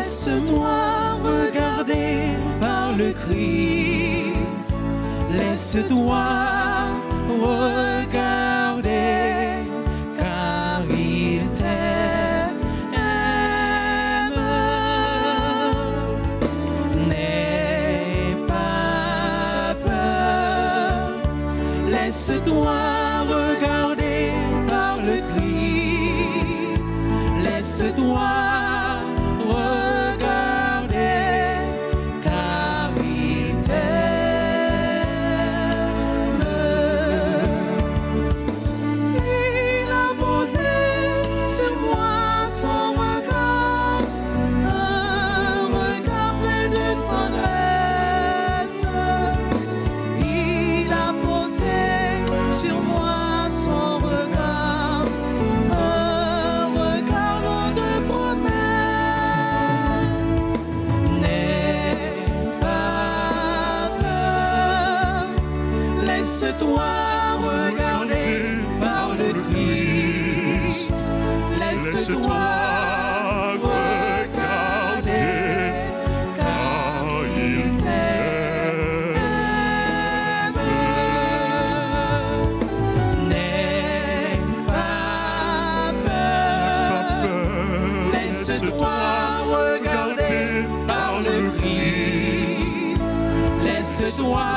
Laisse-toi regarder par le Christ. Laisse-toi regarder, car il t'aime. N'aie pas peur. Laisse-toi regarder par le Christ. Laisse-toi Laisse-toi regarder, car il t'aime. N'aie pas peur. Laisse-toi regarder par le Christ. Laisse-toi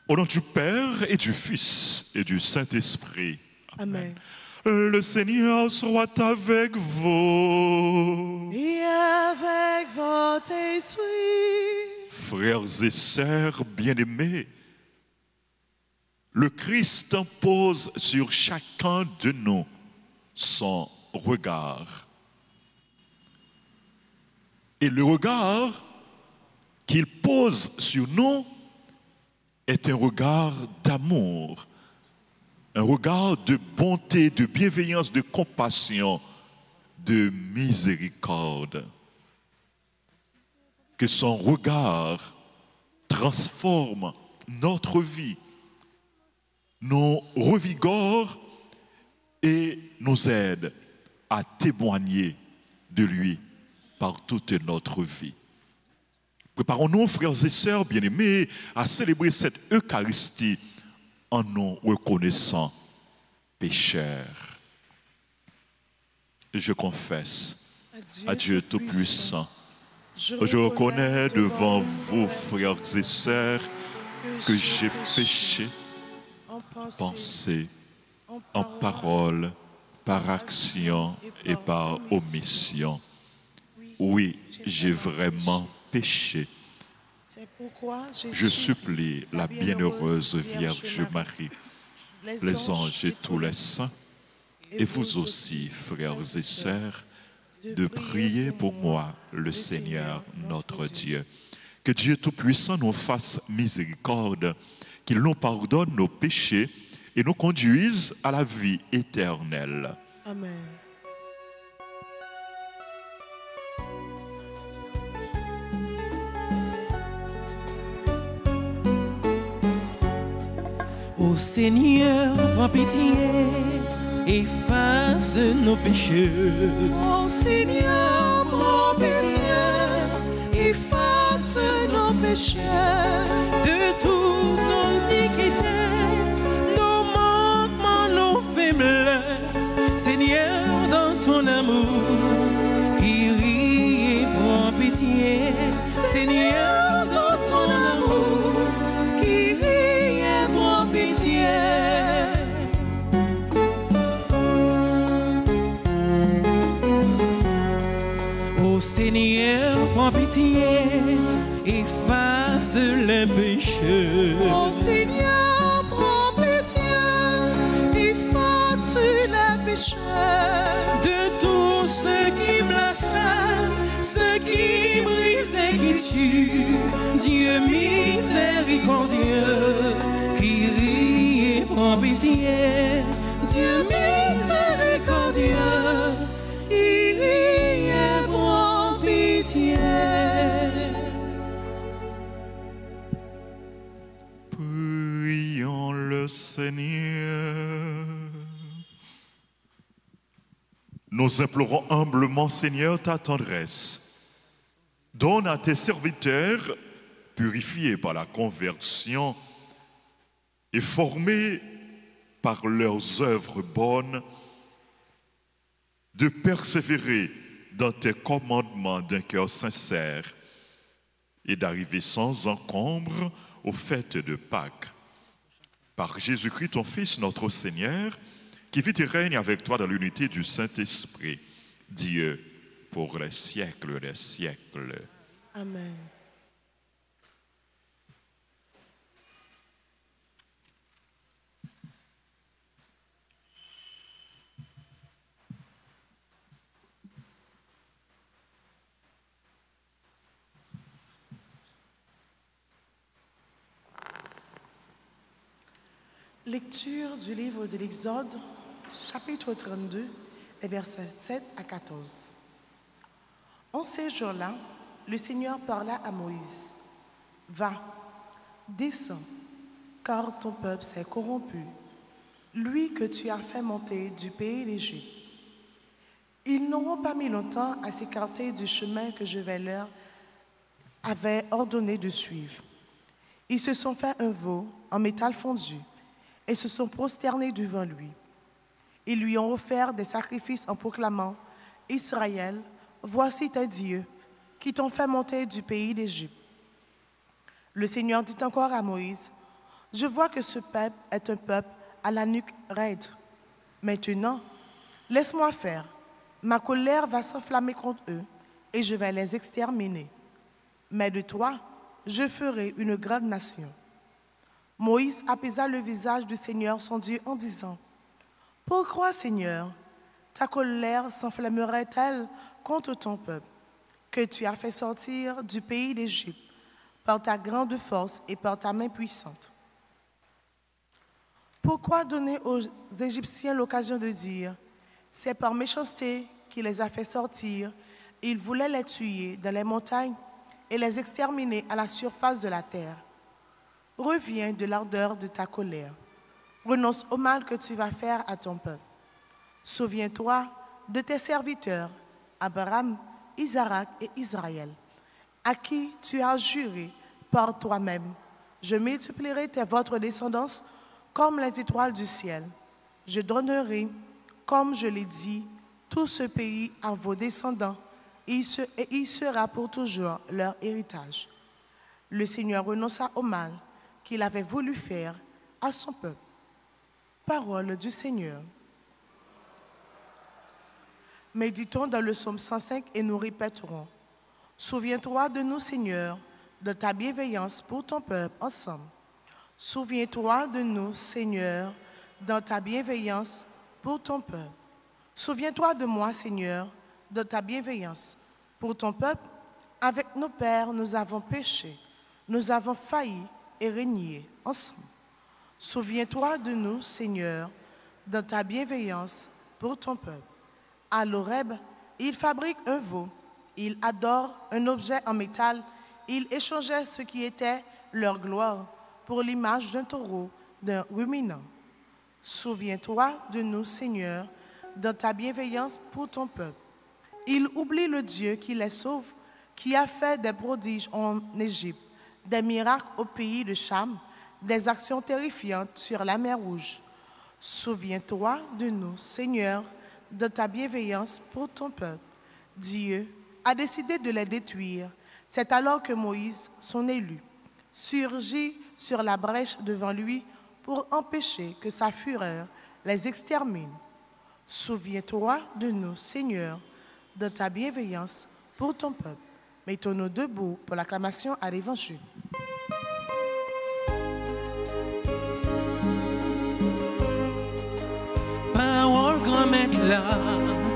au nom du Père et du Fils et du Saint-Esprit. Amen. Le Seigneur soit avec vous. Et avec votre esprit. Frères et sœurs bien-aimés, le Christ pose sur chacun de nous son regard. Et le regard qu'il pose sur nous est un regard d'amour, un regard de bonté, de bienveillance, de compassion, de miséricorde. Que son regard transforme notre vie, nous revigore et nous aide à témoigner de lui par toute notre vie. Préparons-nous, frères et sœurs bien-aimés, à célébrer cette Eucharistie en nous reconnaissant pécheurs. Je confesse à Dieu Tout-Puissant, je reconnais devant vous, frères et sœurs, que j'ai péché en pensée, en parole, par action et par omission. Oui, j'ai vraiment péché. Je supplie la bienheureuse Vierge Marie, les anges et tous les saints, et vous aussi, frères et sœurs, de prier pour moi, le Seigneur notre Dieu. Que Dieu Tout-Puissant nous fasse miséricorde, qu'il nous pardonne nos péchés et nous conduise à la vie éternelle. Amen. Ô Seigneur, prends pitié, efface nos péchés. Ô Seigneur, prends pitié, efface nos péchés. De tous nos iniquités, nos manquements, nos faiblesses. Seigneur, dans ton amour, qui rit et prends pitié. Seigneur, dans ton amour, qui rit et prends pitié. Ô Seigneur, prends pitié, efface les péchés. Ô Seigneur, prends pitié, efface les péchés. De tous ceux qui blasphèment, ceux qui brisent et qui tuent, Dieu miséricordieux, qui rit et prend pitié. Dieu miséricordieux, qui rit et prend pitié. le Seigneur. Nous implorons humblement, Seigneur, ta tendresse. Donne à tes serviteurs, purifiés par la conversion et formés par leurs œuvres bonnes, de persévérer dans tes commandements d'un cœur sincère et d'arriver sans encombre aux fêtes de Pâques. Par Jésus-Christ, ton Fils, notre Seigneur, qui vit et règne avec toi dans l'unité du Saint-Esprit, Dieu, pour les siècles des siècles. Amen. Lecture du livre de l'Exode, chapitre 32, les versets 7 à 14. En ces jours-là, le Seigneur parla à Moïse. « Va, descends, car ton peuple s'est corrompu, lui que tu as fait monter du pays d'Égypte. Ils n'auront pas mis longtemps à s'écarter du chemin que je leur avais ordonné de suivre. Ils se sont fait un veau en métal fondu, et se sont prosternés devant lui. Ils lui ont offert des sacrifices en proclamant « Israël, voici tes dieux, qui t'ont fait monter du pays d'Égypte. » Le Seigneur dit encore à Moïse, « Je vois que ce peuple est un peuple à la nuque raide. Maintenant, laisse-moi faire. Ma colère va s'enflammer contre eux, et je vais les exterminer. Mais de toi, je ferai une grande nation. » Moïse apaisa le visage du Seigneur son Dieu en disant, « Pourquoi, Seigneur, ta colère s'enflammerait-elle contre ton peuple, que tu as fait sortir du pays d'Égypte par ta grande force et par ta main puissante? Pourquoi donner aux Égyptiens l'occasion de dire, c'est par méchanceté qu'il les a fait sortir, il voulait les tuer dans les montagnes et les exterminer à la surface de la terre? Reviens de l'ardeur de ta colère. Renonce au mal que tu vas faire à ton peuple. Souviens-toi de tes serviteurs, Abraham, Isaac et Israël, à qui tu as juré par toi-même. Je multiplierai votre descendance comme les étoiles du ciel. Je donnerai, comme je l'ai dit, tout ce pays à vos descendants, et il sera pour toujours leur héritage. » Le Seigneur renonça au mal qu'il avait voulu faire à son peuple. Parole du Seigneur. Méditons dans le psaume 105 et nous répéterons. Souviens-toi de nous, Seigneur, de ta bienveillance pour ton peuple ensemble. Souviens-toi de nous, Seigneur, dans ta bienveillance pour ton peuple. Souviens-toi de moi, Seigneur, de ta bienveillance pour ton peuple. Avec nos pères, nous avons péché, nous avons failli et régner ensemble. Souviens-toi de nous, Seigneur, dans ta bienveillance pour ton peuple. À l'Horeb, ils fabriquent un veau, ils adorent un objet en métal, ils échangeaient ce qui était leur gloire pour l'image d'un taureau, d'un ruminant. Souviens-toi de nous, Seigneur, dans ta bienveillance pour ton peuple. Ils oublient le Dieu qui les sauve, qui a fait des prodiges en Égypte, des miracles au pays de Cham, des actions terrifiantes sur la mer Rouge. Souviens-toi de nous, Seigneur, de ta bienveillance pour ton peuple. Dieu a décidé de les détruire. C'est alors que Moïse, son élu, surgit sur la brèche devant lui pour empêcher que sa fureur les extermine. Souviens-toi de nous, Seigneur, de ta bienveillance pour ton peuple. Mettons-nous debout pour l'acclamation à l'Évangile. Parole grand-mère là,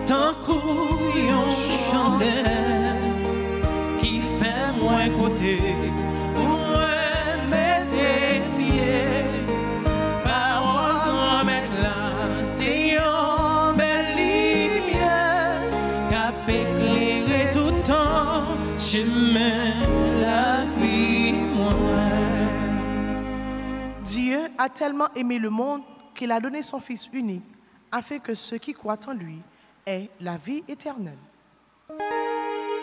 tant couillon chandelle qui fait moins côté pour moi mettre des pieds. Parole grand-mère là, c'est une belle lumière qui éclairer tout le temps chemin la vie moi. Dieu a tellement aimé le monde qu'il a donné son Fils unique, afin que ceux qui croient en lui aient la vie éternelle.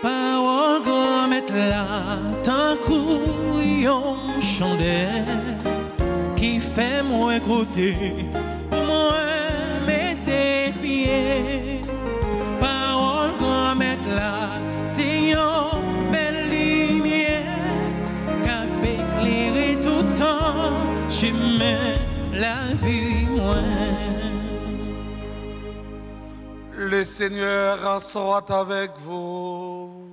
Parole grand mettre là, tant couillon chandelle, qui fait moi côté, pour moi mettre pieds. Parole grand mettre là, c'est une belle lumière, qui éclairer tout le temps, chemin la vie moi. Le Seigneur soit avec vous.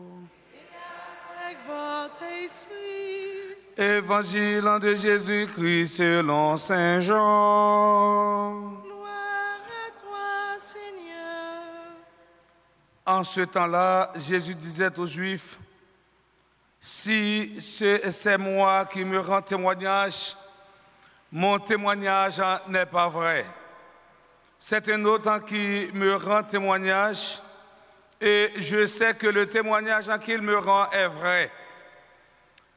Avec votre esprit. Évangile de Jésus-Christ selon Saint Jean. Gloire à toi, Seigneur. En ce temps-là, Jésus disait aux Juifs, si c'est moi qui me rends témoignage, mon témoignage n'est pas vrai. C'est un autre qui me rend témoignage et je sais que le témoignage qu'il me rend est vrai.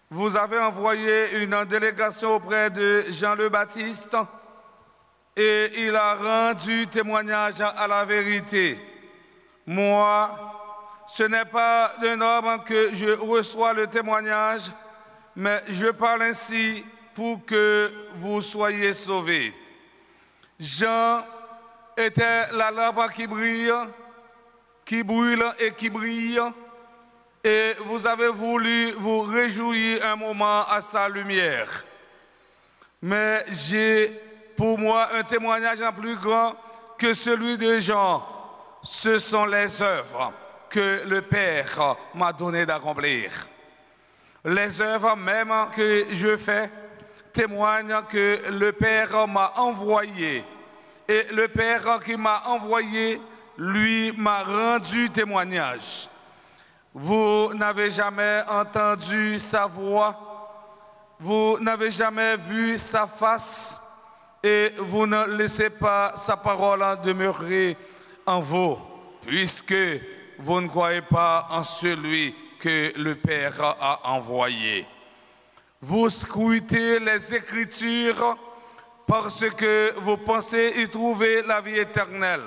Vous avez envoyé une délégation auprès de Jean le Baptiste et il a rendu témoignage à la vérité. Moi, ce n'est pas d'un homme que je reçois le témoignage, mais je parle ainsi pour que vous soyez sauvés. Jean était la lampe qui brille, qui brûle et qui brille, et vous avez voulu vous réjouir un moment à sa lumière. Mais j'ai pour moi un témoignage plus grand que celui de Jean. Ce sont les œuvres que le Père m'a donné d'accomplir. Les œuvres même que je fais témoignent que le Père m'a envoyé. Et le Père qui m'a envoyé, lui, m'a rendu témoignage. Vous n'avez jamais entendu sa voix, vous n'avez jamais vu sa face, et vous ne laissez pas sa parole demeurer en vous, puisque vous ne croyez pas en celui que le Père a envoyé. Vous scrutez les Écritures parce que vous pensez y trouver la vie éternelle.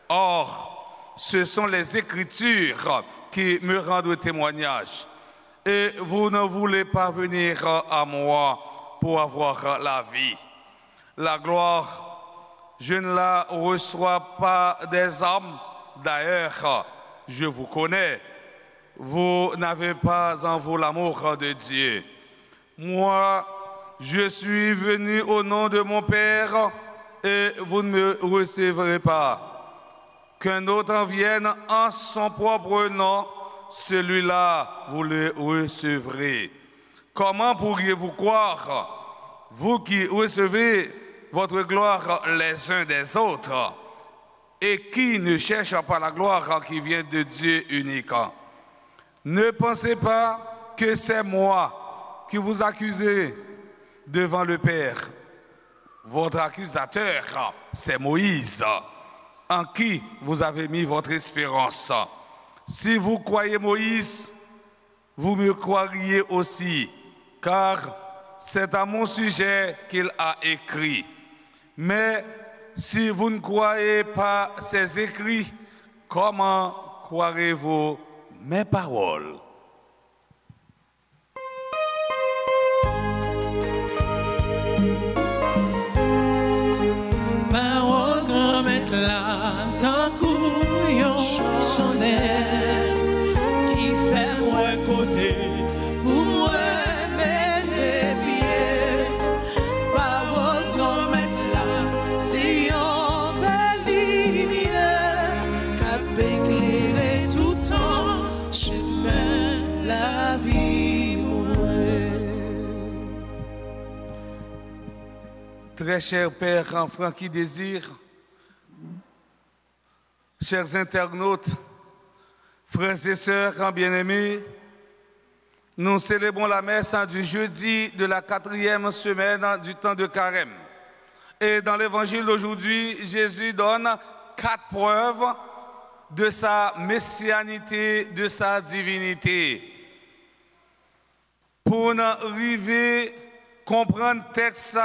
Or, ce sont les Écritures qui me rendent témoignage. Et vous ne voulez pas venir à moi pour avoir la vie. La gloire, je ne la reçois pas des hommes. D'ailleurs, je vous connais. Vous n'avez pas en vous l'amour de Dieu. Moi, je suis venu au nom de mon Père et vous ne me recevrez pas. Qu'un autre vienne en son propre nom, celui-là, vous le recevrez. Comment pourriez-vous croire, vous qui recevez votre gloire les uns des autres, et qui ne cherche pas la gloire qui vient de Dieu unique? Ne pensez pas que c'est moi qui vous accusez devant le Père. Votre accusateur, c'est Moïse, en qui vous avez mis votre espérance. Si vous croyez Moïse, vous me croiriez aussi, car c'est à mon sujet qu'il a écrit. Mais si vous ne croyez pas ses écrits, comment croirez-vous mes paroles? Parole grand mec là, tant couillon sonnel, qui fait moi côté, pour moi mettre pieds. Parole grand mec là, c'est une belle lumière, qui éclairer tout temps, chemin la vie moi. Très cher Père enfant qui désire, chers internautes, frères et sœurs bien-aimés, nous célébrons la messe du jeudi de la 4e semaine du temps de Carême. Et dans l'évangile d'aujourd'hui, Jésus donne 4 preuves de sa messianité, de sa divinité. Pour nous arriver à comprendre le texte,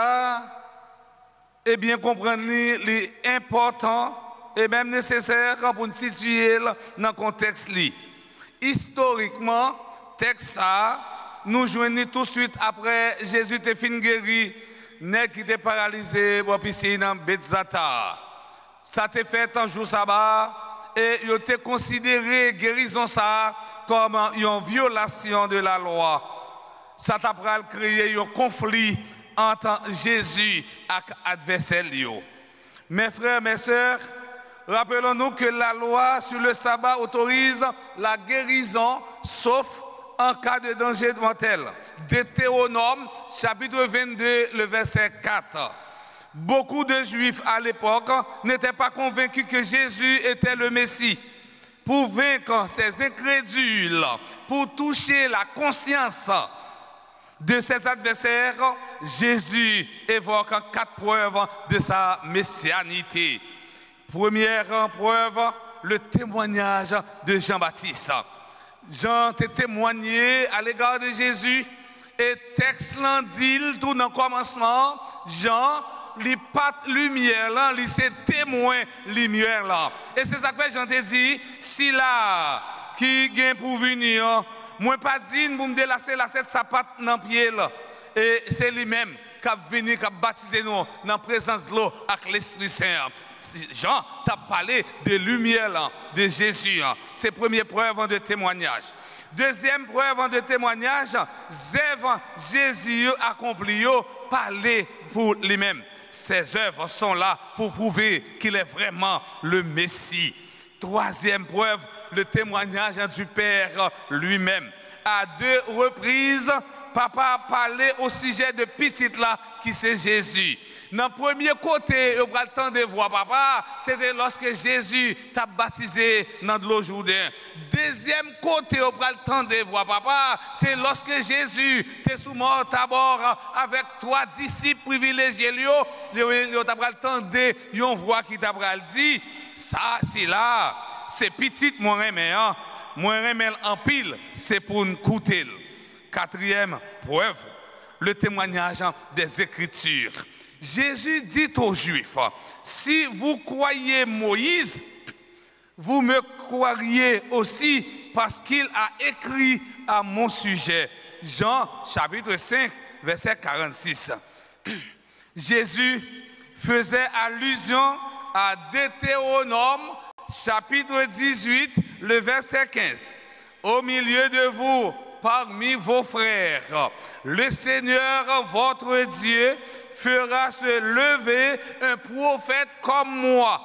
et bien comprendre les important et même nécessaire pour nous situer dans le contexte. Historiquement, texte ça, nous joignons tout de suite après Jésus était fin guéri, nèg qui était paralysé pour piscine dans Bethzata. Ça t'est fait un jour sabbat et il était considéré guérison ça comme une violation de la loi. Ça t'a créé un conflit entre Jésus et l'adversaire. Mes frères, mes sœurs, rappelons-nous que la loi sur le sabbat autorise la guérison sauf en cas de danger mortel. Deutéronome, chapitre 22, le verset 4. Beaucoup de Juifs à l'époque n'étaient pas convaincus que Jésus était le Messie. Pour vaincre ces incrédules, pour toucher la conscience de ses adversaires, Jésus évoque 4 preuves de sa messianité. Première preuve, le témoignage de Jean-Baptiste. Jean a témoigné à l'égard de Jésus et texte l'en dit tout dans le commencement, Jean, les pattes lumière là, les c'est témoin lumière là. Et c'est ça que Jean te dit, si là qui vient pour venir, moi pas dit pour me délasser la cette sapate dans pied là. Et c'est lui-même qui a venu qui a baptisé nous dans la présence de l'eau avec l'Esprit Saint. Jean t'a parlé de lumière là, de Jésus. C'est la première preuve de témoignage. Deuxième preuve de témoignage, œuvres Jésus accompli, parler pour lui-même. Ces œuvres sont là pour prouver qu'il est vraiment le Messie. Troisième preuve, le témoignage du Père lui-même. À 2 reprises, papa a parlé au sujet de petit là qui c'est Jésus. Dans le premier côté, on a le temps de voir papa, c'était lorsque Jésus t'a baptisé dans l'eau Jourdain. Deuxième côté, on a le temps de voir papa, c'est lorsque Jésus était sous mort à bord avec 3 disciples privilégiés. On a le temps de voir qui t'a dit, ça, c'est là, c'est petit, moi remets en pile, c'est pour nous coûter. Quatrième preuve, le témoignage des Écritures. Jésus dit aux Juifs, si vous croyez Moïse, vous me croiriez aussi parce qu'il a écrit à mon sujet. Jean chapitre 5, verset 46. Jésus faisait allusion à Deutéronome chapitre 18, le verset 15. Au milieu de vous, parmi vos frères, le Seigneur, votre Dieu, fera se lever un prophète comme moi,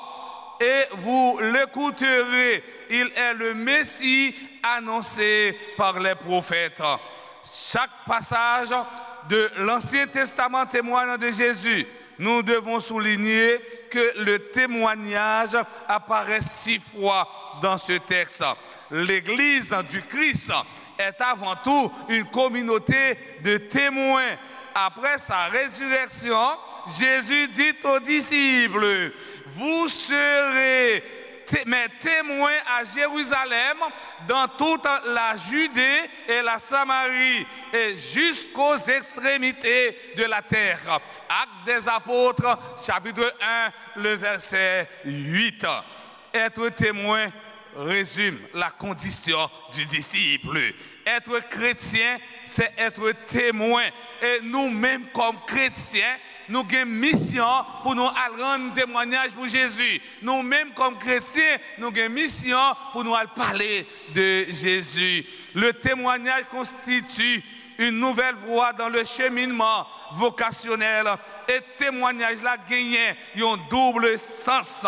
et vous l'écouterez. Il est le Messie annoncé par les prophètes. Chaque passage de l'Ancien Testament témoigne de Jésus. Nous devons souligner que le témoignage apparaît 6 fois dans ce texte. L'Église du Christ est avant tout une communauté de témoins. Après sa résurrection, Jésus dit aux disciples, vous serez mes témoins à Jérusalem, dans toute la Judée et la Samarie, et jusqu'aux extrémités de la terre. Actes des Apôtres, chapitre 1, le verset 8. Être témoin résume la condition du disciple. Être chrétien, c'est être témoin. Et nous-mêmes, comme chrétiens, nous avons une mission pour nous rendre témoignage pour Jésus. Nous-mêmes, comme chrétiens, nous avons une mission pour nous parler de Jésus. Le témoignage constitue une nouvelle voie dans le cheminement vocationnel. Et témoignage là gagne un double sens.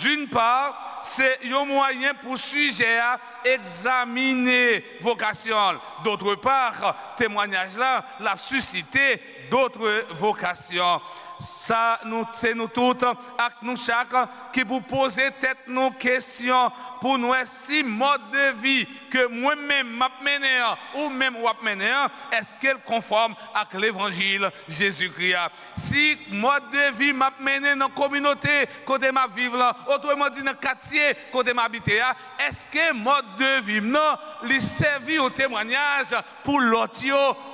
D'une part, c'est un moyen pour sujet à examiner vocation. D'autre part, témoignage là l'a suscité d'autres vocations. Ça, c'est nous toutes, avec nous chaque, qui vous posez tête nos questions pour nous, si mode de vie que moi-même m'a mené ou même m'a mené, est-ce qu'elle conforme avec l'évangile Jésus-Christ? Si mode de vie m'a mené dans la communauté côté ma vivre, autrement dit dans le quartier côté ma habiter, est-ce que mode de vie non, lui servi au témoignage pour l'autre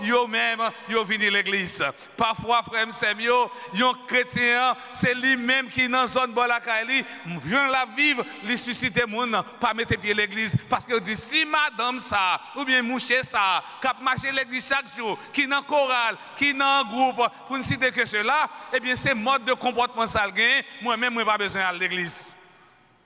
yo même yo vini l'église. Parfois frère Semio un chrétien, c'est lui-même qui dans zone Bolakali, vient la vivre, lui susciter moun, pas mettre pied l'église parce que dit si madame ça ou bien moucher ça, cap marcher l'église chaque jour, qui dans chorale, qui dans groupe pour ne citer que cela, eh bien c'est mode de comportement ça gain, moi-même moi pas besoin à l'église.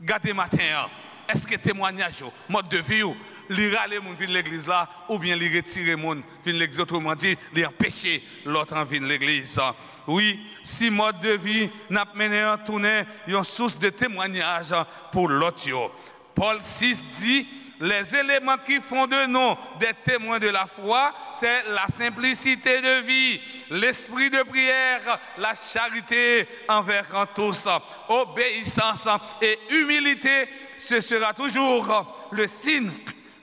Gardez matin, est-ce que témoignage mode de vie ou li rale moun vin l'église là ou bien li retirer moun vin l'église, autrement dit li empêcher l'autre en vin l'église. Oui, si mode de vie n'a mené en tourner une source de témoignage pour l'autre. Paul 6 dit les éléments qui font de nous des témoins de la foi, c'est la simplicité de vie, l'esprit de prière, la charité envers tous, obéissance et humilité. Ce sera toujours le signe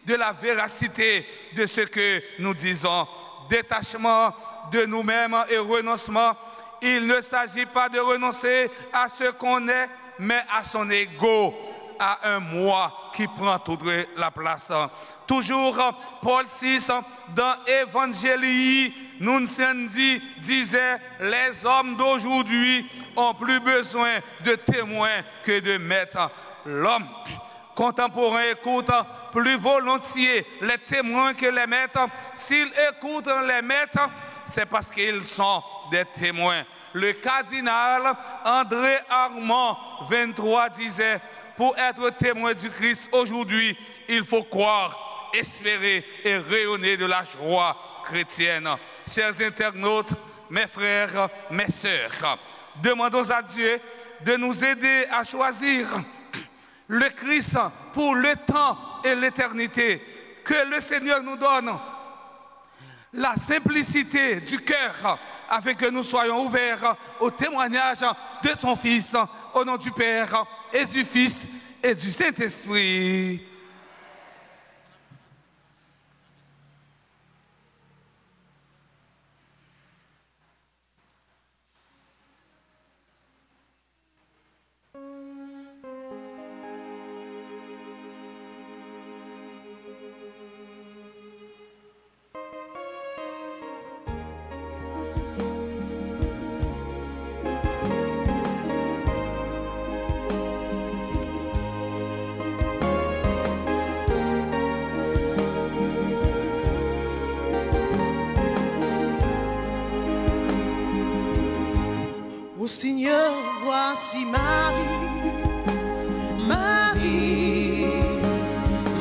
de la véracité de ce que nous disons. Détachement de nous-mêmes et renoncement. Il ne s'agit pas de renoncer à ce qu'on est, mais à son ego, à un moi qui prend toute la place. Toujours, Paul 6, dans Évangélie, nous disait, les hommes d'aujourd'hui ont plus besoin de témoins que de maîtres. L'homme contemporain écoute plus volontiers les témoins que les maîtres. S'ils écoutent les maîtres, c'est parce qu'ils sont des témoins. Le cardinal André Armand 23 disait, pour être témoin du Christ aujourd'hui, il faut croire, espérer et rayonner de la joie chrétienne. Chers internautes, mes frères, mes sœurs, demandons à Dieu de nous aider à choisir le Christ pour le temps et l'éternité. Que le Seigneur nous donne la simplicité du cœur afin que nous soyons ouverts au témoignage de ton Fils, au nom du Père et du Fils et du Saint-Esprit. Ô Seigneur, voici ma vie, ma vie,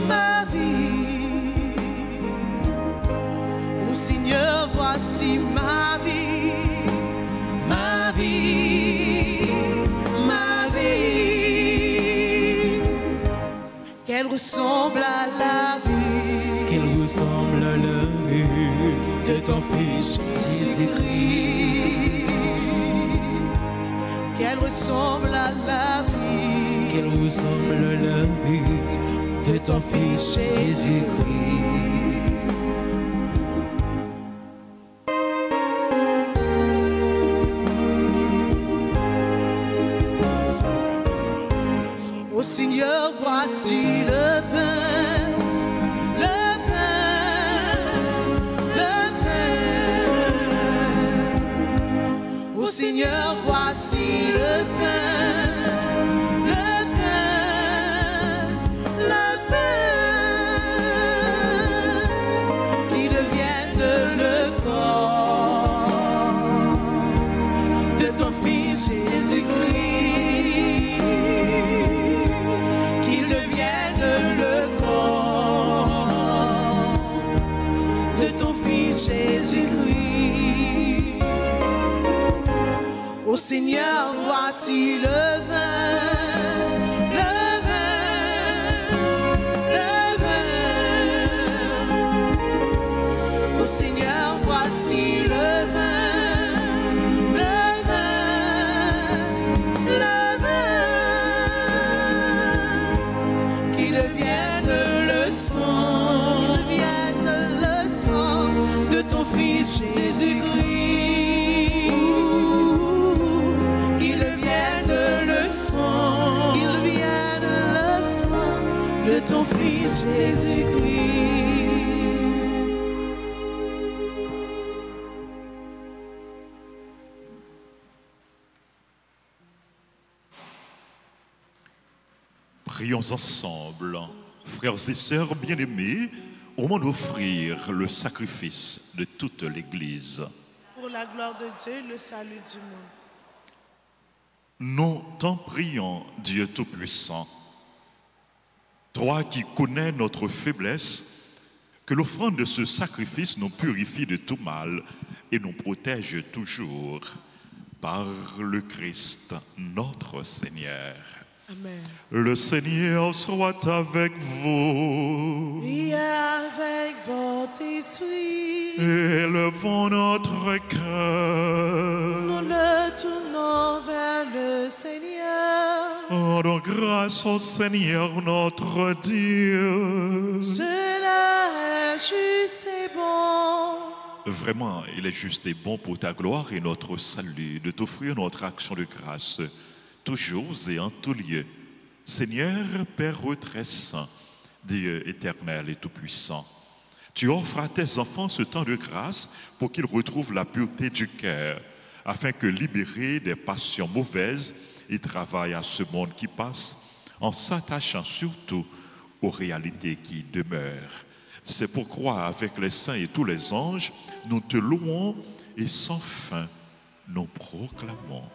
ma vie. Ô Seigneur, voici ma vie, ma vie, ma vie. Qu'elle ressemble à la vie, qu'elle ressemble à la vie de ton Fils Jésus-Christ. Qu'elle ressemble à la vie, qu'elle ressemble à la vie de ton Fils Jésus-Christ. Ô Seigneur, voici le pain, le pain, le pain. Ô Seigneur, voici le pain, le pain, le pain, qui devienne le corps de ton Fils Jésus-Christ, qu'il devienne le corps de ton Fils Jésus-Christ. Ô Seigneur, voici le vin, le vin, le vin. Ô Seigneur, voici le vin, le vin, le vin, qui devienne le sang de ton Fils Jésus-Christ. De ton Fils Jésus-Christ. Prions ensemble, frères et sœurs bien-aimés, au moment d'offrir le sacrifice de toute l'Église. Pour la gloire de Dieu, le salut du monde. Nous t'en prions, Dieu Tout-Puissant, toi qui connais notre faiblesse, que l'offrande de ce sacrifice nous purifie de tout mal et nous protège toujours par le Christ, notre Seigneur. Amen. Le Seigneur soit avec vous. Et avec votre esprit, Élevons notre cœur. nous le tournons vers le Seigneur. Rendons grâce au Seigneur notre Dieu. Cela est juste et bon. Vraiment, il est juste et bon pour ta gloire et notre salut de t'offrir notre action de grâce, toujours et en tout lieu. Seigneur, Père très saint, Dieu éternel et tout-puissant, tu offres à tes enfants ce temps de grâce pour qu'ils retrouvent la pureté du cœur, afin que, libérés des passions mauvaises, ils travaillent à ce monde qui passe, en s'attachant surtout aux réalités qui demeurent. C'est pourquoi, avec les saints et tous les anges, nous te louons et sans fin, nous proclamons.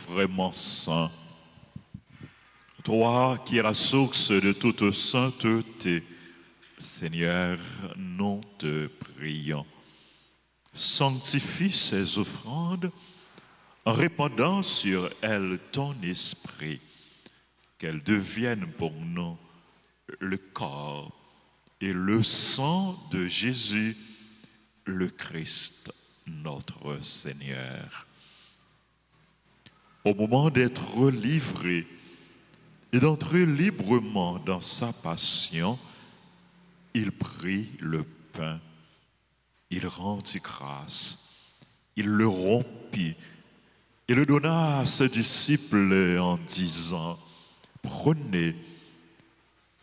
Vraiment saint, toi qui es la source de toute sainteté, Seigneur, nous te prions. Sanctifie ces offrandes en répandant sur elles ton esprit, qu'elles deviennent pour nous le corps et le sang de Jésus, le Christ, notre Seigneur. Au moment d'être livré et d'entrer librement dans sa passion, il prit le pain, il rendit grâce, il le rompit et le donna à ses disciples en disant, « Prenez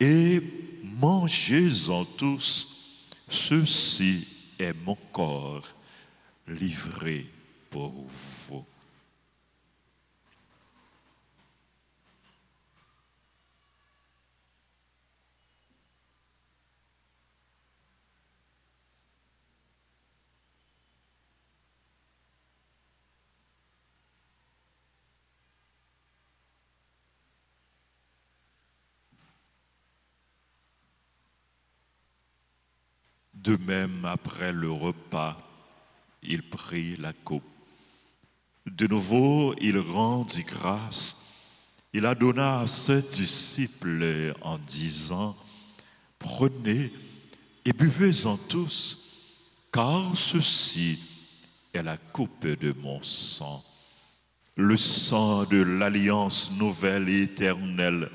et mangez-en tous, ceci est mon corps livré pour vous. » De même, après le repas, il prit la coupe, De nouveau, il rendit grâce. Il a donné à ses disciples en disant, « Prenez et buvez-en tous, car ceci est la coupe de mon sang, le sang de l'alliance nouvelle et éternelle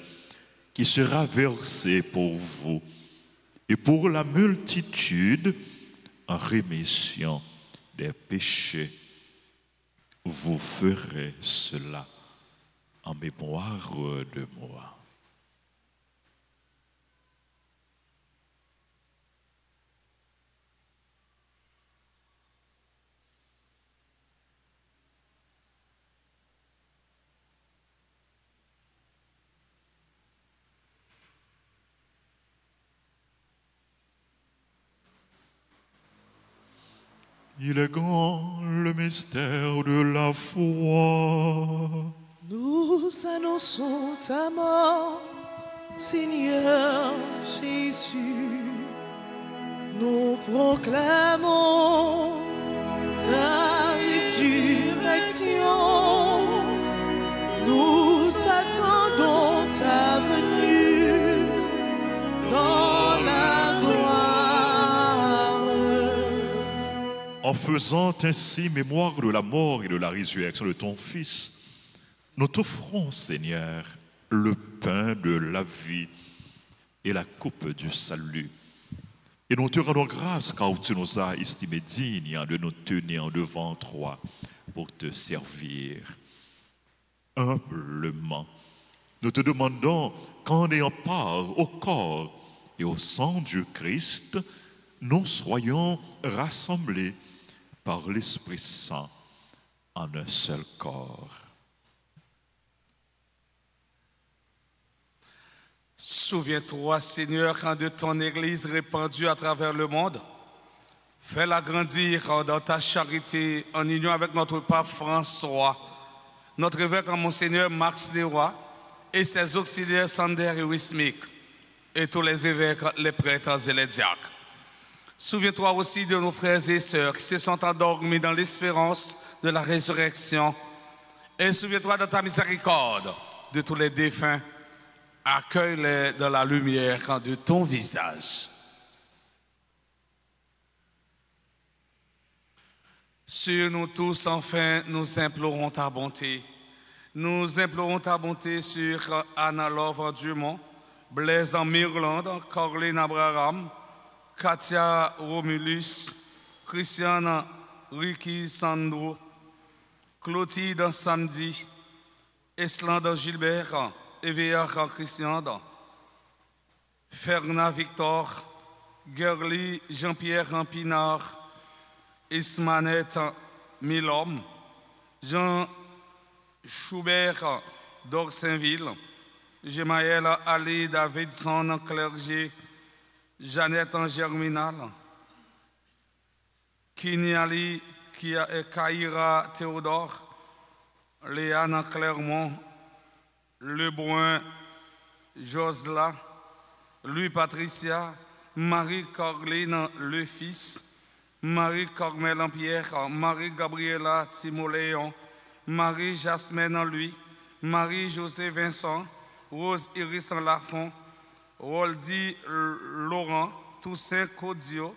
qui sera versé pour vous et pour la multitude en rémission des péchés. Vous ferez cela en mémoire de moi. » Il est grand le mystère de la foi. Nous annonçons ta mort, Seigneur Jésus. Nous proclamons ta résurrection. Nous attendons ta venue dans la gloire. En faisant ainsi mémoire de la mort et de la résurrection de ton Fils, nous t'offrons, Seigneur, le pain de la vie et la coupe du salut. Et nous te rendons grâce car tu nous as estimés dignes de nous tenir devant toi pour te servir. Humblement, nous te demandons qu'en ayant part au corps et au sang du Christ, nous soyons rassemblés par l'Esprit Saint en un seul corps. Souviens-toi, Seigneur, quand de ton Église répandue à travers le monde, fais-la grandir dans ta charité en union avec notre pape François, notre évêque Monseigneur Max Leroy et ses auxiliaires Sander et Wismik, et tous les évêques, les prêtres et les diacres. Souviens-toi aussi de nos frères et sœurs qui se sont endormis dans l'espérance de la résurrection. Et souviens-toi de ta miséricorde de tous les défunts. Accueille-les dans la lumière de ton visage. Sur nous tous, enfin, nous implorons ta bonté. Nous implorons ta bonté sur Anna Love Dumont, Blaise Mirland, Corline Abraham, Katia Romulus, Christiane Ricky Sandro, Clotilde Samedi, Eslande Gilbert, Evia Christian, Fernand Victor, Gerly Jean-Pierre Pinard, Ismanette Milhomme, Jean Schubert d'Orsainville, Gemaël Ali Davidson Clergé, Jeannette en Germinal, Kinyali Kaira Théodore, Léane Clermont, Lebrun Josla, Louis Patricia, Marie Corline Le Fils, Marie Cormel Pierre, Marie Gabriela Timoléon, Marie Jasmine Louis, Marie José Vincent, Rose Iris Lafont, Woldy Laurent, Toussaint Codio,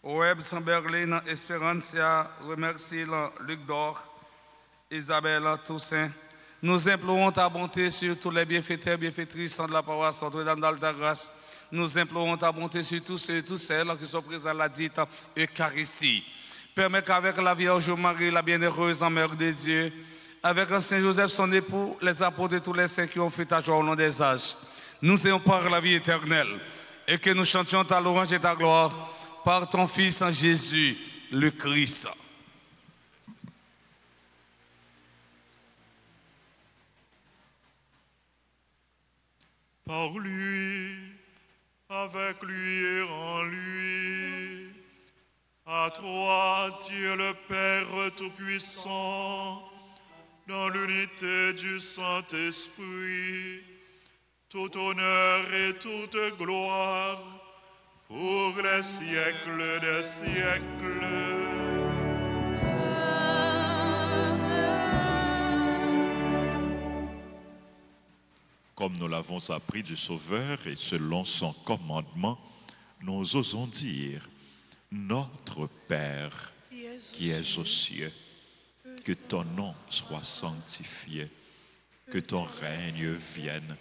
Web Samberlin Espérancia, remercie Luc Dor, Isabelle Toussaint. Nous implorons ta bonté sur tous les bienfaiteurs, bienfaitrices de la paroisse Notre-Dame d'Alta-Grâce. Nous implorons ta bonté sur tous ceux et toutes celles qui sont présents à la dite Eucharistie. Permets qu'avec la Vierge Marie, la bienheureuse en mère de Dieu, avec un Saint Joseph, son époux, les apôtres et tous les saints qui ont fait ta joie au long des âges, nous ayons par la vie éternelle et que nous chantions ta louange et ta gloire par ton Fils en Jésus, le Christ. Par lui, avec lui et en lui, à toi, Dieu le Père Tout-Puissant, dans l'unité du Saint-Esprit, tout honneur et toute gloire, pour les siècles des siècles. Amen. Comme nous l'avons appris du Sauveur et selon son commandement, nous osons dire, Notre Père qui es aux cieux, que ton nom soit sanctifié, que ton règne vienne,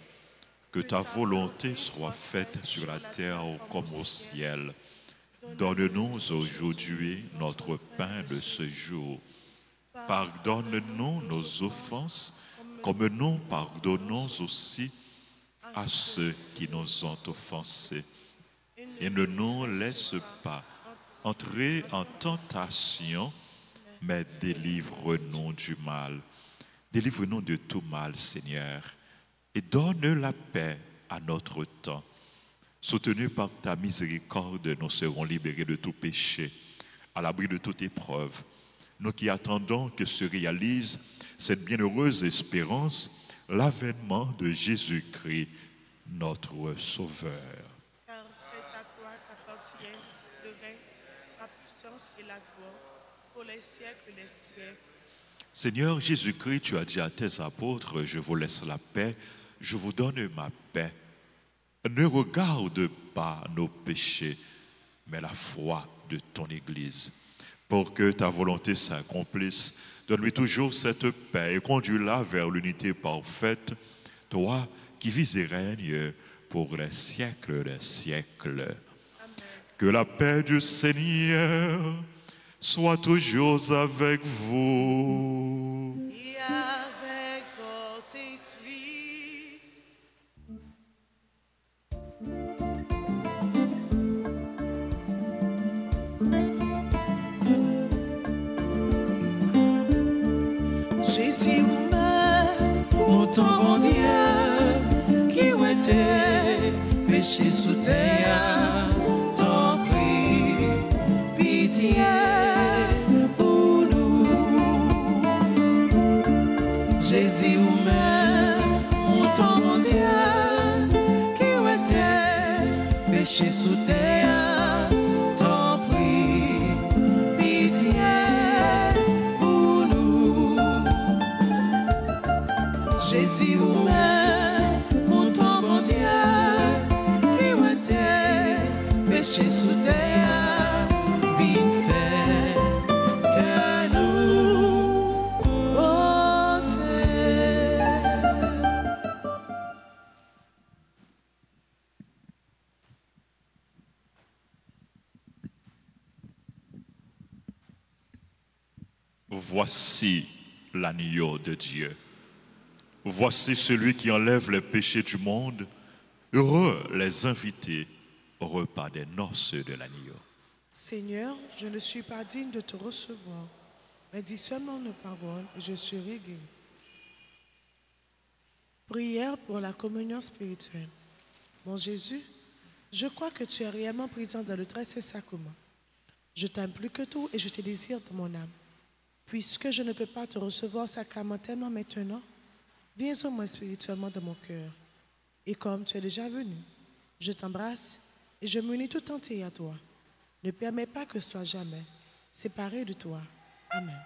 que ta volonté soit faite sur la terre comme au ciel. Donne-nous aujourd'hui notre pain de ce jour. Pardonne-nous nos offenses, comme nous pardonnons aussi à ceux qui nous ont offensés. Et ne nous laisse pas entrer en tentation, mais délivre-nous du mal. Délivre-nous de tout mal, Seigneur, et donne la paix à notre temps. Soutenus par ta miséricorde, nous serons libérés de tout péché, à l'abri de toute épreuve. Nous qui attendons que se réalise cette bienheureuse espérance, l'avènement de Jésus-Christ, notre Sauveur. Car c'est à toi qu'appartiennent le règne, la puissance et la gloire pour les siècles des siècles. Seigneur Jésus-Christ, tu as dit à tes apôtres, je vous laisse la paix, je vous donne ma paix. Ne regarde pas nos péchés, mais la foi de ton Église. Pour que ta volonté s'accomplisse, donne-lui toujours cette paix et conduis-la vers l'unité parfaite, toi qui vis et règnes pour les siècles des siècles. Amen. Que la paix du Seigneur soit toujours avec vous. Et avec votre esprit. Jésus vous-même, mon temps mon Dieu, qui était péché sous terre, t'en prie, pitié pour nous. Jésus vous-même, mon temps mon Dieu, qui était péché sous terre, t'en prie, pitié pour nous. Jésus vous-même, mon temps mon Dieu, qui était péché sous terre, bien fait que nous osons. Voici l'agneau de Dieu. Voici celui qui enlève les péchés du monde. Heureux les invités au repas des noces de l'agneau. Seigneur, je ne suis pas digne de te recevoir, mais dis seulement une parole et je serai guéri. Prière pour la communion spirituelle. Mon Jésus, je crois que tu es réellement présent dans le très saint sacrement. Je t'aime plus que tout et je te désire dans mon âme. Puisque je ne peux pas te recevoir sacramentellement maintenant, viens au moins spirituellement dans mon cœur. Et comme tu es déjà venu, je t'embrasse et je m'unis tout entier à toi. Ne permets pas que je sois jamais séparé de toi. Amen.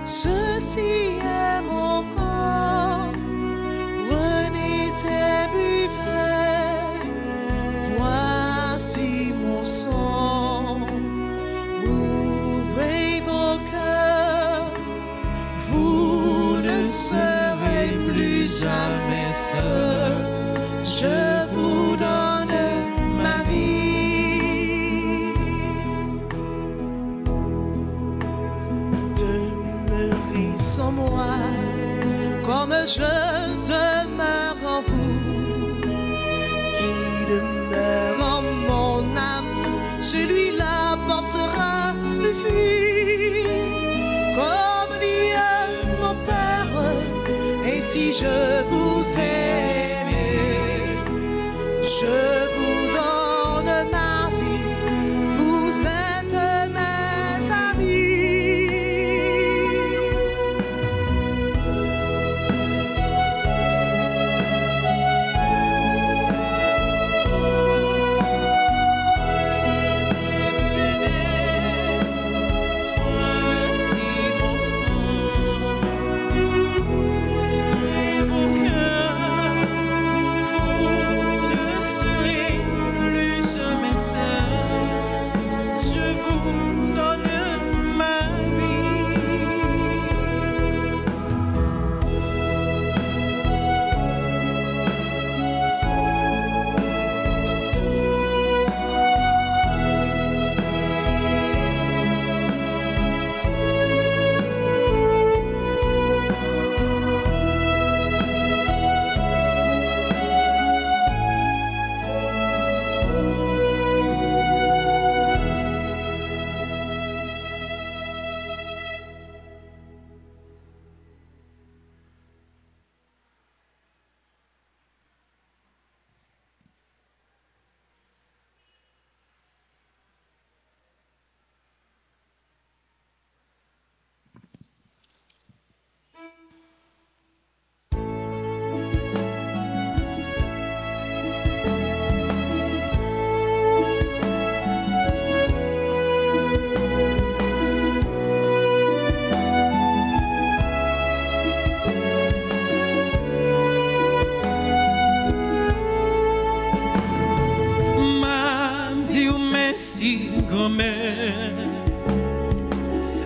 Ceci est mon corps, prenez et buvez, voici mon sang, ouvrez vos cœurs, vous ne serez plus jamais seuls, je vous donne ma vie. Sans moi, comme je demeure en vous, qui demeure en mon âme, celui-là portera le fruit. Comme dit mon Père, ainsi je vous aime, je vous donne ma vie, vous êtes mes amis.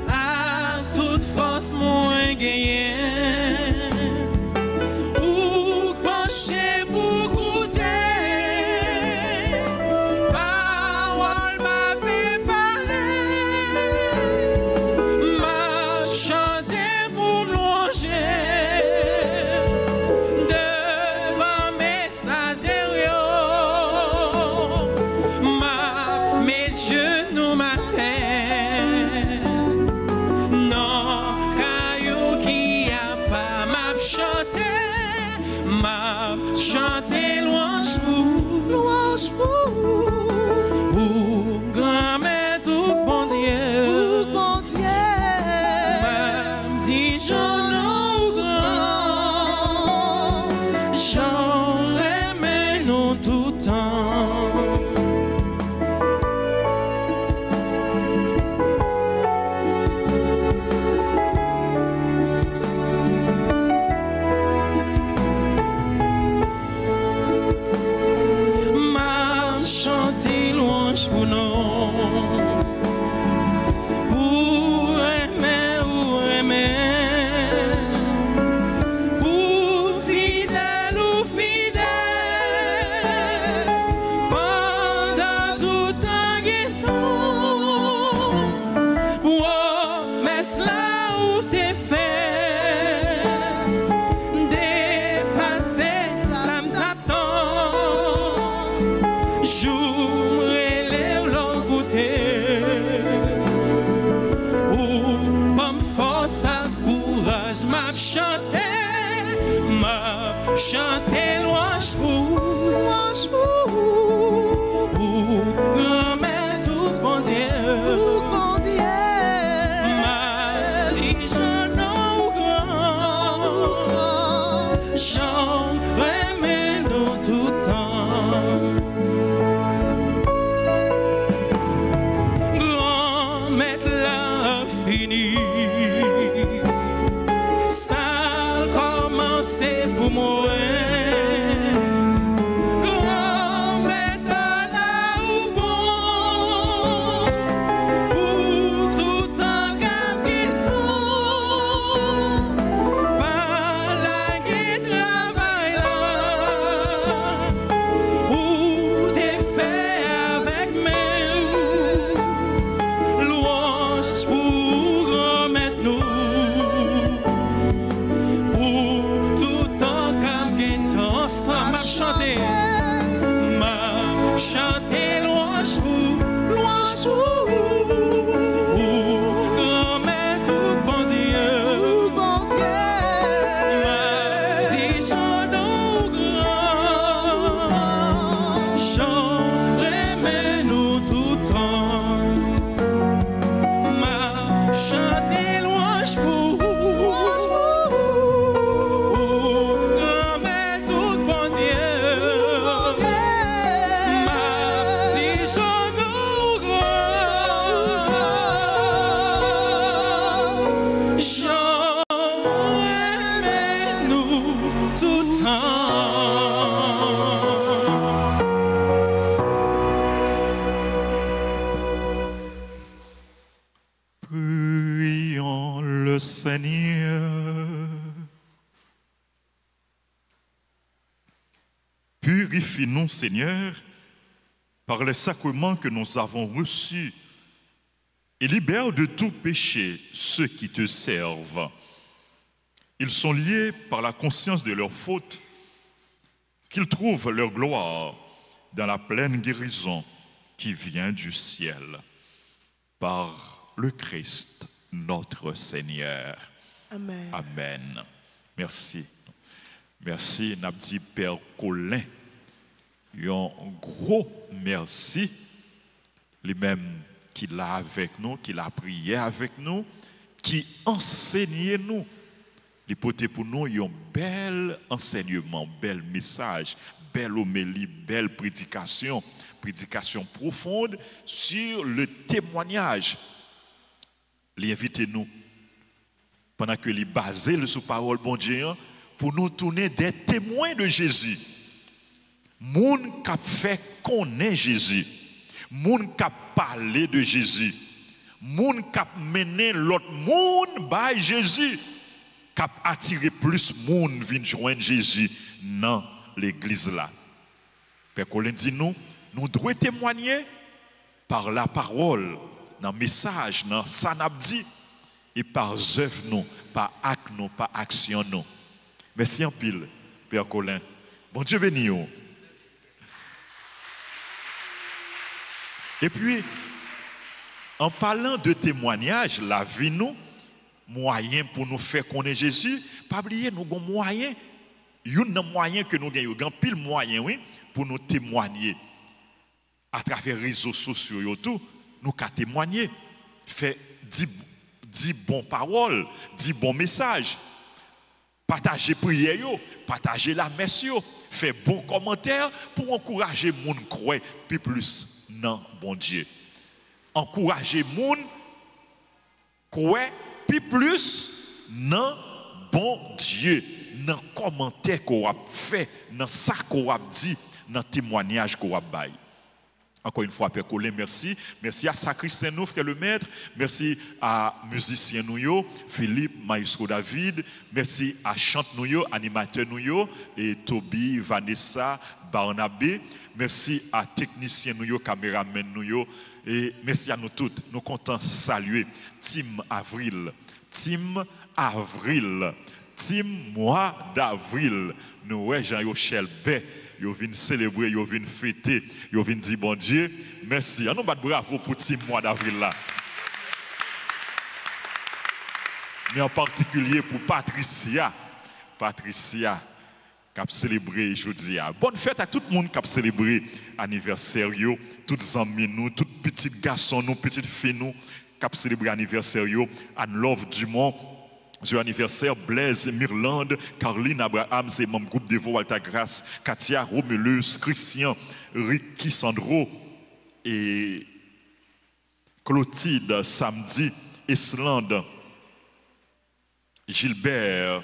À toute force moins gagné, ou pencher pour goûter, parole m'a préparé, m'a chanté pour me longer devant mes messagers, m'a mes genoux ma terre, non caillou qui a pas m'a chanté louange pour grand-mère tout bon Dieu, m'a dit j'en grand, j'en aimé nous tout temps. Chanter louange pour nous, pour aimer ou aimer, pour fidèle ou fidèle, pendant tout temps guetton, pour mettre là où t'es fait, dépasser ça m'attend. J'ouvre l'eau goûter, ou bonne force à courage, m'a chanté louange pour grand-mère tout bon Dieu, m'a dit j'en grand, j'en aimé nous tout temps. Grand-mère l'a fini, ça a commencé pour moi. Louange pour grand-mère. Prions le Seigneur. Purifie-nous, Seigneur, par les sacrements que nous avons reçus et libère de tout péché ceux qui te servent. Ils sont liés par la conscience de leur faute, qu'ils trouvent leur gloire dans la pleine guérison qui vient du ciel. Par le Christ, notre Seigneur. Amen. Amen. Merci. Merci, Nabdi Père Colin. Un gros merci. Lui-même qui l'a avec nous, qui l'a prié avec nous, qui enseignait nous. Il portait pour nous un bel enseignement, bel message, belle homélie, belle prédication profonde sur le témoignage. L'invitez-nous, pendant que les basé sur parole bon Dieu, pour nous tourner des témoins de Jésus. Moun qui a fait connaître Jésus. Moun qui a parlé de Jésus. Moun qui a mené l'autre monde par Jésus. Qui a attiré plus moun vinn joindre Jésus dans l'église là. Père Colin dit nous devons témoigner par la parole, dans le message, dans ça n'a dit, et par œuvre nous, par acte nous, par action nous. Merci en pile, Père Colin. Bon Dieu béni vous. Et puis, en parlant de témoignage, la vie nous, moyen pour nous faire connaître Jésus, pas oublier nous avons moyen, un moyen que nous avons pile moyen oui, pour nous témoigner à travers les réseaux sociaux tout, nous qu'à témoigner, faire 10 bonnes paroles, 10 bons messages, partager prière, partager la messe, faire bons commentaires pour encourager les gens à croire plus non bon Dieu. Encourager les gens à croire plus non bon Dieu. Dans les commentaires qu'on a fait, dans ça qu'on a dit, dans le témoignage qu'on a bail. Encore une fois, Père Colin, merci. Merci à Sacristain nous, frère le maître. Merci à musicien nous, Philippe, Maestro David. Merci à chante nous, animateur nous, et Toby, Vanessa, Barnabé. Merci à technicien nous, caméraman nous, et merci à nous toutes. Nous comptons saluer Team Avril. Team Avril. Team mois d'avril. Nous, Jean-Yochel Bay. Yo vin célébrer, yo vin fêter, yo vin dire bon Dieu, merci. On nous bat bravo pour ce mois d'avril là. Mais en particulier pour Patricia qui a célébré aujourd'hui. Bonne fête à tout le monde qui a célébré anniversaire, tous les amis nous, tous les petits garçons nous, petites filles nous qui a célébré anniversaire, Anne-Love Dumont. Joyeux anniversaire, Blaise, Mirlande, Caroline, Abraham, c'est mon groupe de Vaux, Alta Grace, Katia, Romulus, Christian, Ricky, Sandro et Clotilde, Samedi, Islande, Gilbert,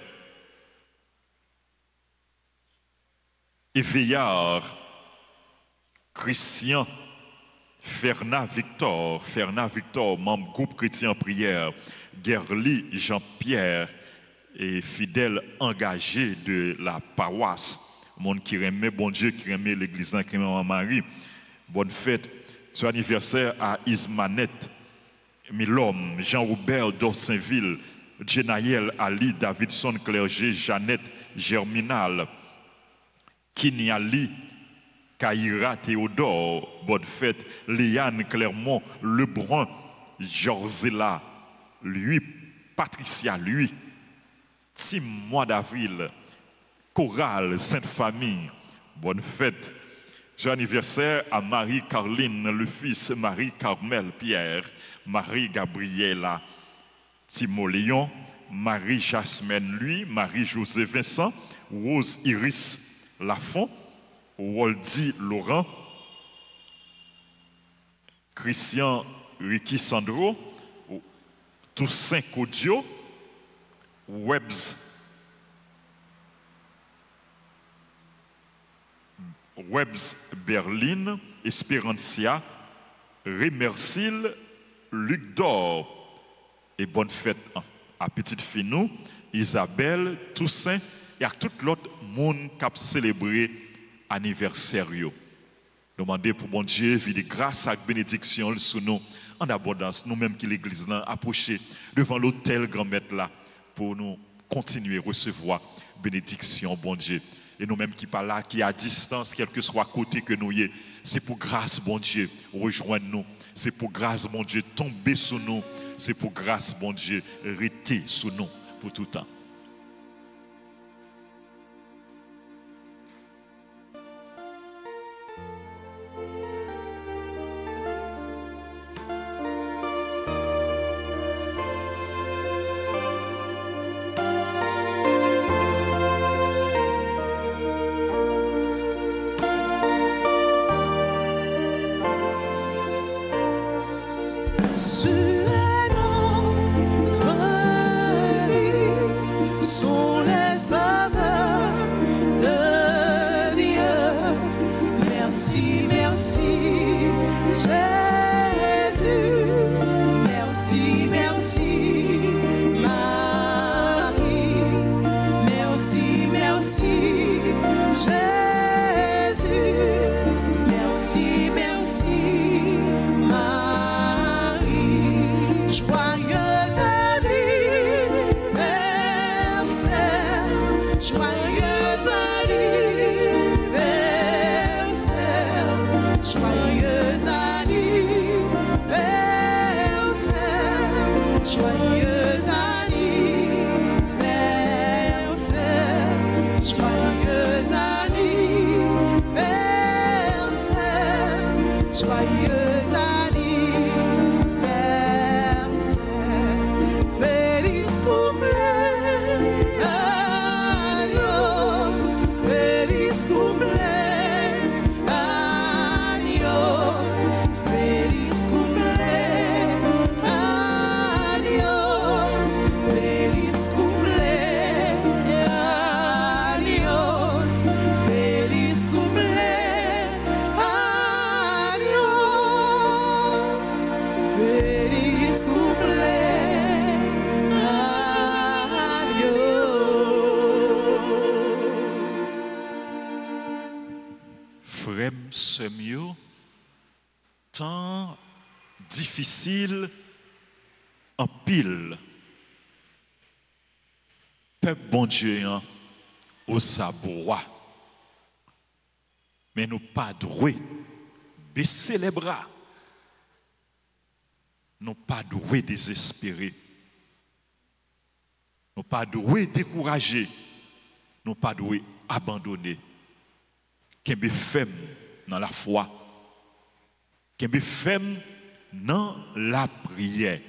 Éveillard, Christian, Fernand Victor, membre groupe chrétien en prière, Gerly Jean-Pierre et fidèle engagé de la paroisse. Monde qui remet bon Dieu, qui remet l'église, qui remet Marie. Bonne fête. Son anniversaire à Ismanette, Milom, Jean-Roubert d'Orsainville, Jenaïel Ali, Davidson Clergé, Jeannette Germinal, Kinyali, Kaira Théodore. Bonne fête. Léane Clermont, Lebrun, Jorzela. Lui, Patricia, lui, Tim mois d'avril, Chorale, Sainte-Famille, bonne fête. Joyeux anniversaire à Marie-Carline, le fils Marie-Carmel Pierre, Marie-Gabriela, Timoléon, Marie-Jasmine, lui, Marie-José Vincent, Rose Iris Lafont, Waldy Laurent, Christian Ricky Sandro, Toussaint Kodio, Webbs Berlin, Espérancia, Remercil, Luc Dor, et bonne fête à petite fille nous, Isabelle, Toussaint et à tout l'autre monde qui a célébré anniversaire. Nous demandons pour bon Dieu, vie grâce et bénédiction sur nous en abondance. Nous-mêmes qui l'église là approcher devant l'autel grand-maître là pour nous continuer à recevoir bénédiction, bon Dieu. Et nous-mêmes qui pas là, qui à distance, quel que soit côté que nous y est, c'est pour grâce, bon Dieu, rejoindre nous. C'est pour grâce, bon Dieu, tomber sur nous. C'est pour grâce, bon Dieu, rester sur nous pour tout le temps. Temps difficile en pile. Peuple bon Dieu au sabrois. Mais nous pas doués baisser les bras. Nous pas doués désespérer. Nous pas doués décourager. Nous pas doués abandonner. Kembe femme dans la foi. Kembe femme dans la prière.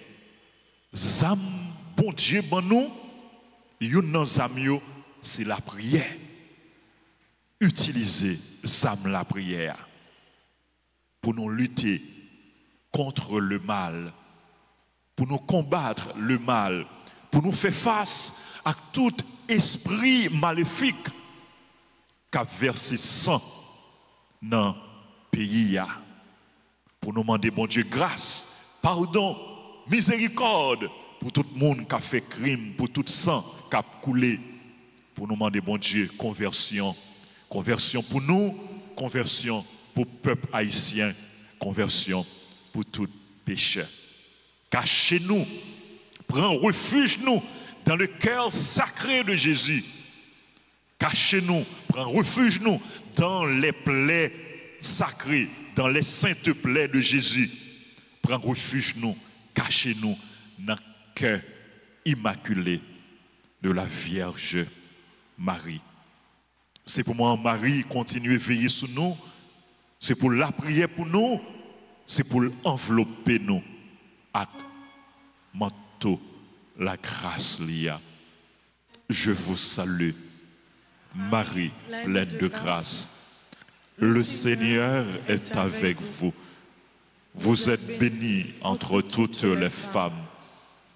Zam bon Dieu ban nous, yon nan zam yo, c'est la prière. Utilisez zam la prière pour nous lutter contre le mal, pour nous combattre le mal, pour nous faire face à tout esprit maléfique qui a versé sang dans le pays. Pour nous demander, bon Dieu, grâce, pardon, miséricorde pour tout le monde qui a fait crime, pour tout sang qui a coulé. Pour nous demander, bon Dieu, conversion. Conversion pour nous, conversion pour le peuple haïtien, conversion pour tout pécheur. Cachez-nous, prends refuge nous dans le cœur sacré de Jésus. Cachez-nous, prends refuge nous dans les plaies sacrées, dans les saintes plaies de Jésus. Prends refuge nous, cachez-nous dans le cœur immaculé de la Vierge Marie. C'est pour moi, Marie, continuer à veiller sur nous. C'est pour la prière pour nous. C'est pour envelopper nous avec manteau la grâce lia. Je vous salue, Marie, pleine de grâce. Le Seigneur est avec vous. Vous êtes bénie entre toutes les femmes.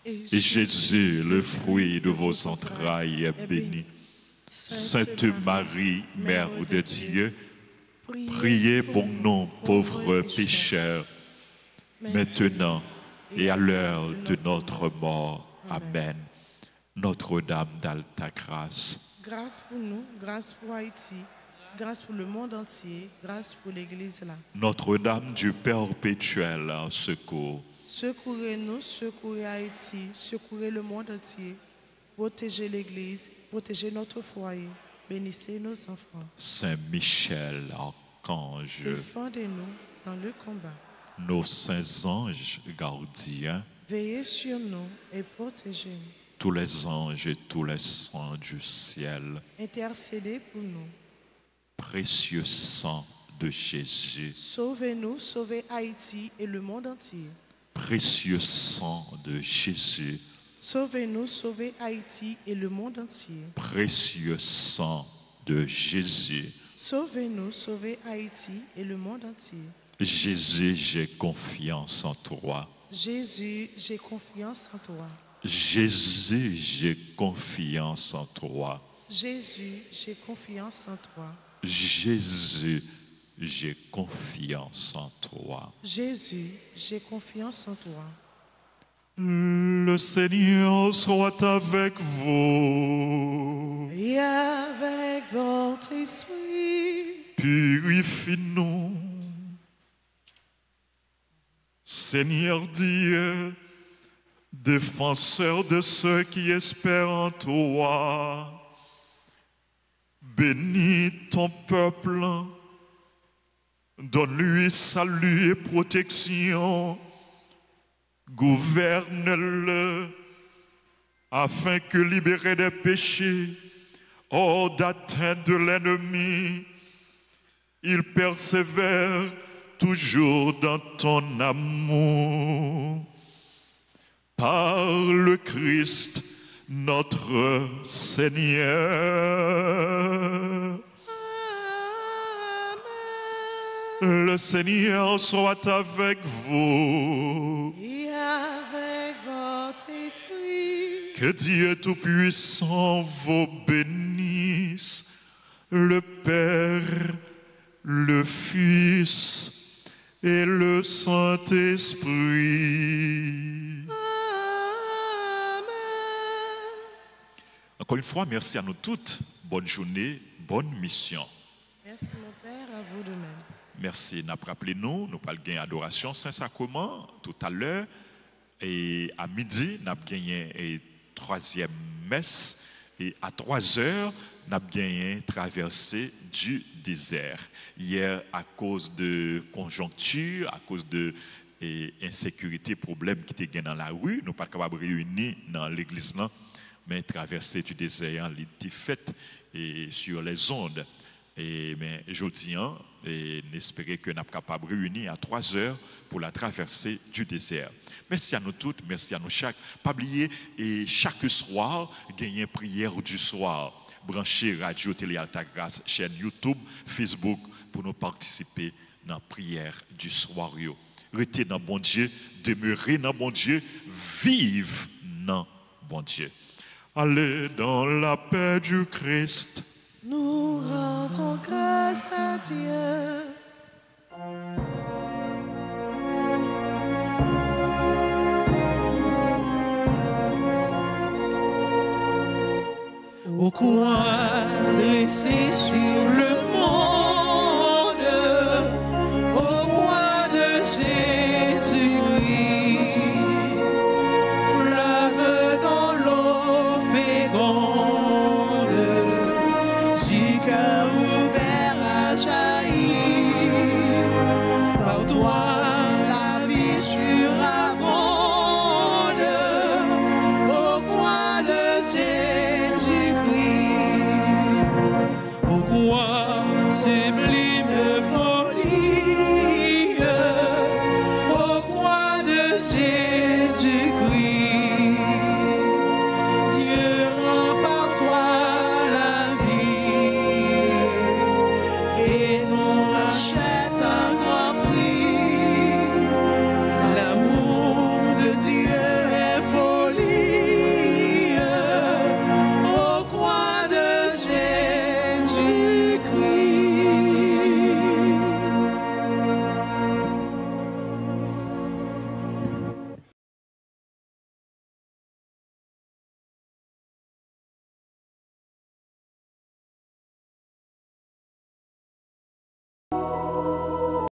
Et Jésus, le fruit de vos entrailles, est béni. Sainte Marie, Mère de Dieu, priez pour nous pauvres pécheurs, maintenant et à l'heure de notre mort. Amen. Notre-Dame d'Alta Grâce, Grâce pour nous, grâce pour Haïti, grâce pour le monde entier, grâce pour l'Église là. Notre-Dame du Perpétuel secours, Secourez-nous, secourez Haïti, secourez le monde entier. Protégez l'Église, protégez notre foyer, bénissez nos enfants. Saint Michel, archange, Défendez-nous dans le combat. nos saints anges gardiens, Veillez sur nous et protégez-nous. tous les anges et tous les saints du ciel, Intercédez pour nous. précieux sang de Jésus, Sauvez-nous, sauvez Haïti et le monde entier. précieux sang de Jésus, Sauvez-nous, sauvez Haïti et le monde entier. précieux sang de Jésus. Sauvez-nous, sauvez Haïti et le monde entier. Jésus, j'ai confiance en toi. Jésus, j'ai confiance en toi. Jésus, j'ai confiance en toi. Jésus, j'ai confiance en toi. Jésus, j'ai confiance en toi. Jésus, j'ai confiance en toi. Le Seigneur soit avec vous. Et avec votre esprit, Purifie-nous. Seigneur Dieu, défenseur de ceux qui espèrent en toi, bénis ton peuple, donne-lui salut et protection, gouverne-le, afin que, libéré des péchés, hors d'atteinte de l'ennemi, il persévère toujours dans ton amour. Par le Christ, notre Seigneur. Le Seigneur soit avec vous. et avec votre esprit. Que Dieu Tout-Puissant vous bénisse, le Père, le Fils et le Saint-Esprit. Amen. Encore une fois, merci à nous toutes. Bonne journée, bonne mission. Merci mon Père, à vous de même. Merci. Nous rappelez-nous, nous parlons de adoration Saint-Sacrement tout à l'heure. Et à midi, nous avons gagné une troisième messe. Et à 3 heures, nous avons gagné une traversée du désert. Hier, à cause de conjoncture, à cause de insécurité, problèmes qui étaient dans la rue, nous ne sommes pas capables de réunir dans l'église, non, mais traversée du désert, elle était faite sur les ondes. Mais aujourd'hui, n'espérez que nous sommes capables de réunir à 3 heures pour la traversée du désert. Merci à nous toutes, merci à nous chaque. Pas oublier, et chaque soir, gagner une prière du soir. Branchez Radio Télé Alta Grâce, chaîne YouTube, Facebook, pour nous participer dans la prière du soir. Restez dans bon Dieu, demeurez dans bon Dieu, vive dans bon Dieu. Allez dans la paix du Christ. Nous rendons grâce à Dieu. Au coin dressé sur le mont,